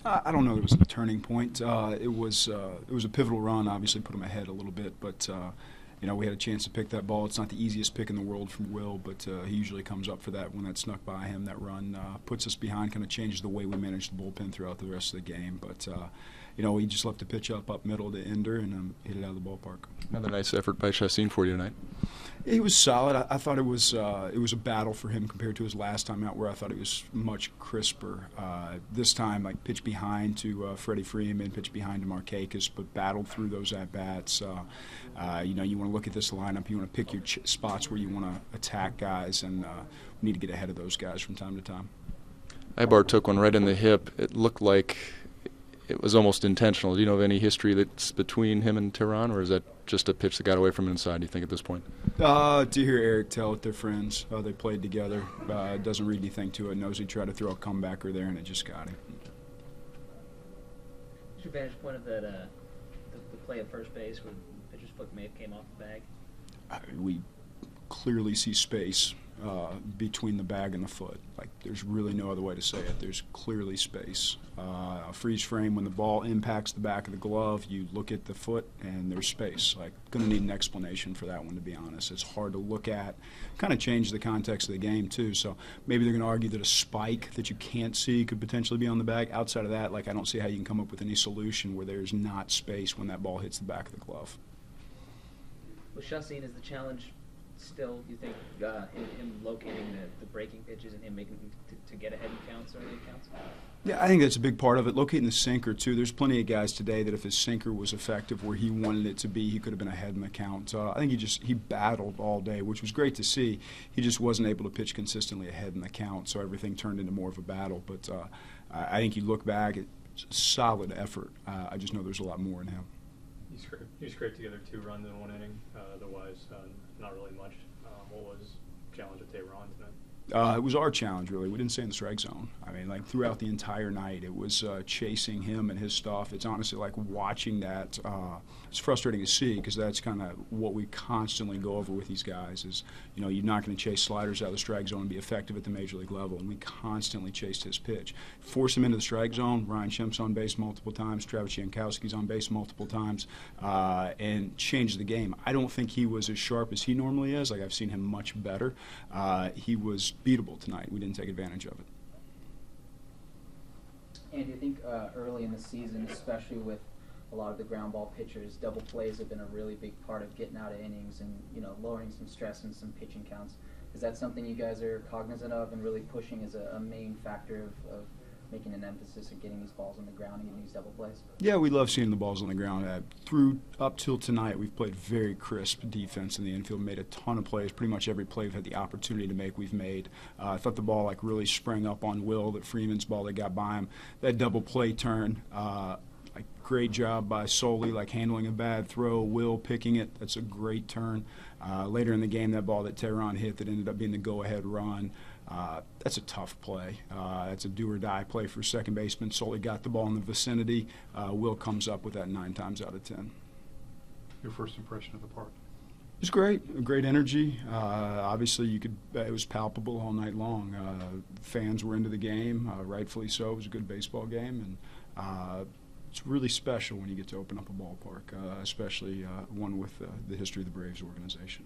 I don't know. It was a turning point. It was a pivotal run. Obviously, put him ahead a little bit, but we had a chance to pick that ball. It's not the easiest pick in the world from Will, but he usually comes up for that when that snuck by him. That run puts us behind, kind of changes the way we manage the bullpen throughout the rest of the game. But he just left the pitch up middle to Ender and hit it out of the ballpark. Another nice effort by Chassin for you tonight. He was solid. I thought it was a battle for him compared to his last time out, where I thought he was much crisper. This time, like pitch behind to Freddie Freeman, pitch behind to Markakis, but battled through those at bats. You want to look at this lineup. You want to pick your spots where you want to attack guys, and we need to get ahead of those guys from time to time. Ibar took one right in the hip. It looked like it was almost intentional. Do you know of any history that's between him and Tehran, or is that just a pitch that got away from inside, do you think, at this point? To hear Eric tell it, they're friends. They played together. Doesn't read anything to it. Knows he tried to throw a comebacker there, and it just got him. What's your vantage point of that the play at first base when the pitcher's foot may have came off the bag? We clearly see space between the bag and the foot. Like, there's really no other way to say it. There's clearly space. A freeze frame, when the ball impacts the back of the glove, you look at the foot and there's space. Like, going to need an explanation for that one, to be honest. It's hard to look at. Kind of changed the context of the game, too. So maybe they're going to argue that a spike that you can't see could potentially be on the bag. Outside of that, like, I don't see how you can come up with any solution where there's not space when that ball hits the back of the glove. With Chassin, is the challenge still, you think, him locating the breaking pitches and him making to get ahead in counts or early counts? Yeah, I think that's a big part of it. Locating the sinker, too. There's plenty of guys today that if his sinker was effective where he wanted it to be, he could have been ahead in the count. I think he battled all day, which was great to see. He just wasn't able to pitch consistently ahead in the count, so everything turned into more of a battle. But I think you look back, it's a solid effort. I just know there's a lot more in him. You scraped together 2 runs in 1 inning. Otherwise, not really much. What was the challenge at Tehran tonight? It was our challenge, really. We didn't stay in the strike zone. I mean, like, throughout the entire night, it was chasing him and his stuff. It's honestly like watching that. It's frustrating to see because that's kind of what we constantly go over with these guys is, you're not going to chase sliders out of the strike zone and be effective at the major league level. And we constantly chased his pitch. Force him into the strike zone. Ryan Schimpf's on base multiple times. Travis Jankowski's on base multiple times and changed the game. I don't think he was as sharp as he normally is. Like, I've seen him much better. He was beatable tonight. We didn't take advantage of it. And do you think early in the season, especially with a lot of the ground ball pitchers, double plays have been a really big part of getting out of innings and lowering some stress and some pitching counts? Is that something you guys are cognizant of and really pushing as a main factor of making an emphasis of getting these balls on the ground and getting these double plays? Yeah, we love seeing the balls on the ground. Up till tonight, we've played very crisp defense in the infield, made a ton of plays. Pretty much every play we've had the opportunity to make, we've made. I thought the ball really sprang up on Will, that Freeman's ball that got by him. That double play turn, great job by Soley, handling a bad throw, Will picking it. That's a great turn. Later in the game, that ball that Tehran hit that ended up being the go-ahead run. That's a tough play. That's a do-or-die play for second baseman. Soley got the ball in the vicinity. Will comes up with that 9 times out of 10. Your first impression of the park? It was great. Great energy. Obviously, it was palpable all night long. Fans were into the game, rightfully so. It was a good baseball game, and it's really special when you get to open up a ballpark, especially one with the history of the Braves organization.